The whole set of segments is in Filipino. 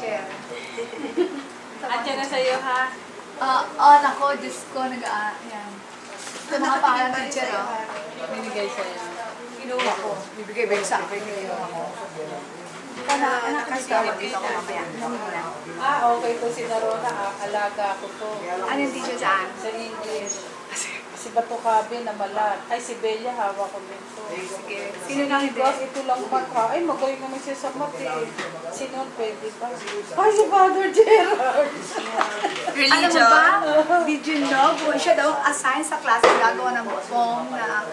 teacher. Andiyan na sa'yo, ha? Nako, Diyos ko, yan. Ito mga pangalan teacher, Binigay sa'yo. Kinuha ko. Bibigay ba yung sa akin? Kinuha ko. Anak, kasi dito ako mamaya. Okay to si Narona, alaga ko to. Ano yung teacher saan? Sa English. Si Batukabe na malat. Ay, si Bella, hawak ko din to. Sige. Sino lang hindi? Ito lang mata. Ay, magaling naman siya sa mati. Sino pwede ba? Ay, si Father Gerard. Alam mo ba? Did you know? Kung siya daw assign sa klase, gagawa ng poem na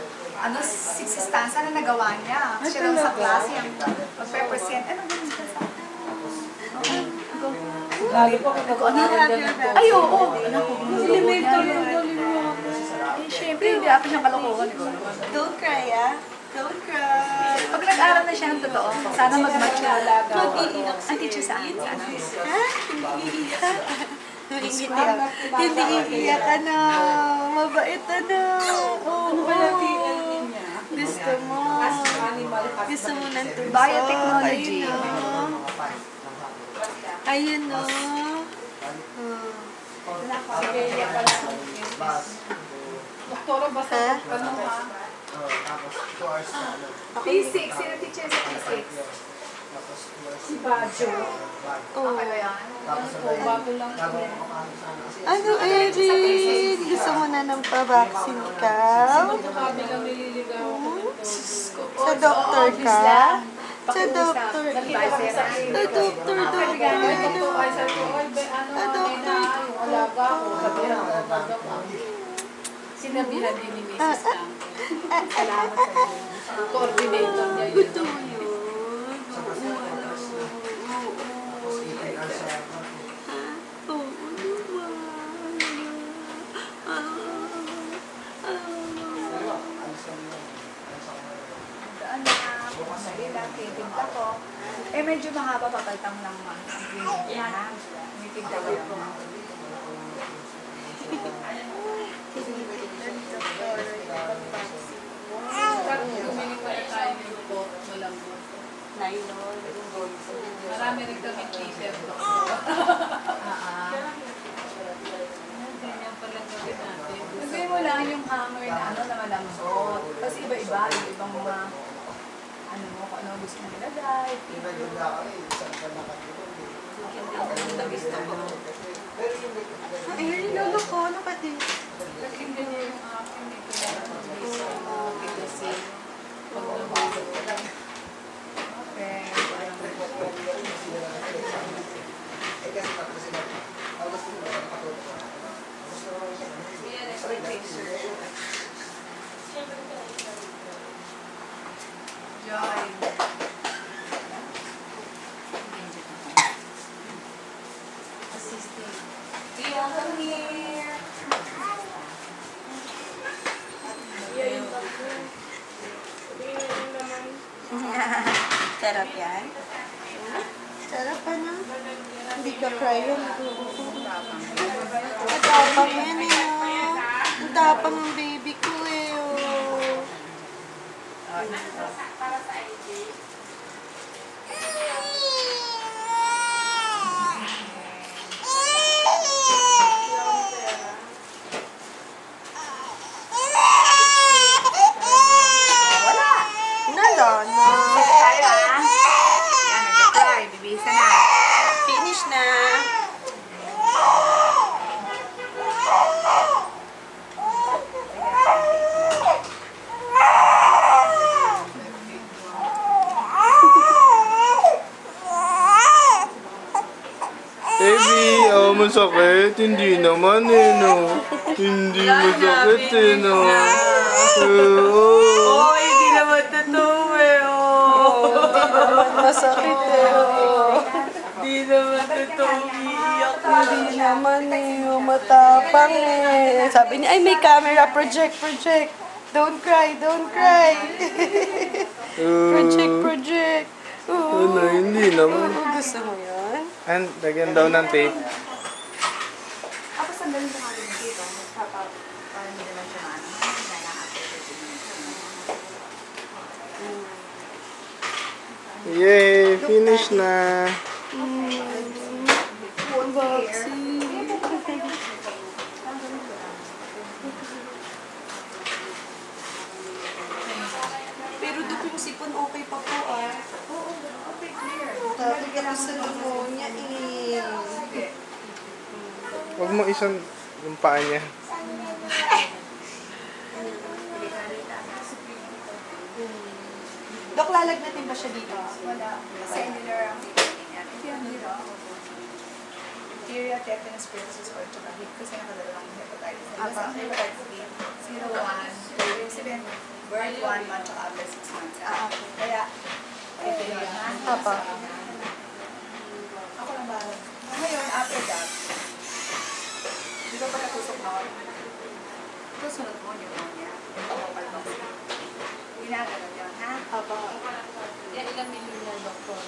6 stanza na nagawa niya. Siya daw sa klase ang mag-represent. Ano ba yung stanza? Lalo pa kung nag-aaral na to. Ay, oo. Elementary yung galing mo. Siyempre, hindi ako siyang kalokohan. Don't cry, ah. Don't cry. Pag nag-aral na siya ng totoo, sana mag-mature. Mag-iiyak Ang teacher saan? Ha? Hindi iiyak. Hindi iiyak ka na. Mabait ka na. Oo. Gusto mo. Gusto mo ng tuso. Biotechnology. Ayun, no. Si Bella pala sa English. Doktora, basta ano ha? Physics. Sino teacher sa physics? Si Bajo. Okay ba yan? Bago lang. Ano, Erin? Gusto mo na ng pa-vaccine ka? Batukabe lang nililigaw ako nito. Sa doktor ka? Sa doktor ka? Nakita kami sa Sa doktor, doktor. Ay, sabi ko, ay, ano, yung alaga ko. Sabi ko, alaga ko. Sinabihan din ni Mrs. Tang. Salamat sa iyo. Coordinator niya yun. Titigda ko. Medyo mahaba papaltang lang man. May tigda ko lang. Gumiling pala tayo ng report. Malambot. Marami rin kami t-shirt. Ganyan pala gawin natin. Sabi mo lang yung hanger na malambot. Kasi iba-iba. Ibang mga kung ano gusto na nilagay. Ay, lolo ko. Ano ka din? Pakinggan niya yung akin. Ito lang ang kasi pag nabasa ko lang. Okay. Joy. Assisting. Yeah, come here. Sarap yan? Sarap ka na? Hindi ka cry yun. Matapang yan eh, no? Ang tapang ng baby ko eh, oh. Nala na. Yan, nag-try. Bibisa na. Finish na. Baby, masakit? Hindi naman eh, no? Hindi masakit eh, no? Oh, hindi naman totoo eh, oh. Hindi naman masakit eh, oh. Hindi naman totoo iiyak. Hindi naman eh, oh, matapang eh. Sabi niya, ay may camera, project. Don't cry. Project. Ano, hindi naman. Gusto mo yun? And, lagyan daw ng tape. Tapos sandali na kami dito. Parang hindi naman siya maano. Yay! Finish na! ako sa pneumonia eh. Huwag mo isang yung paa niya. Dok, lalagnatin ba siya dito? Wala. Cellular ang niya. Ito yung dito. Diphtheria, tetanus, pertussis, or tsaka hip. Kasi nakadalawang hepatitis. Kasi ang hepatitis B, 0, 1, 2, sabihin, birth 1 month, tsaka after 6 months. Kaya, ito yun. Apa. Ako lang ba? Ngayon, after that, di ba pag natusok na ako? Ito sunod mo, pneumonia. Pagpapalbang. Ginaganon yun, ha? Apa. Yan ilang milyon na doktor.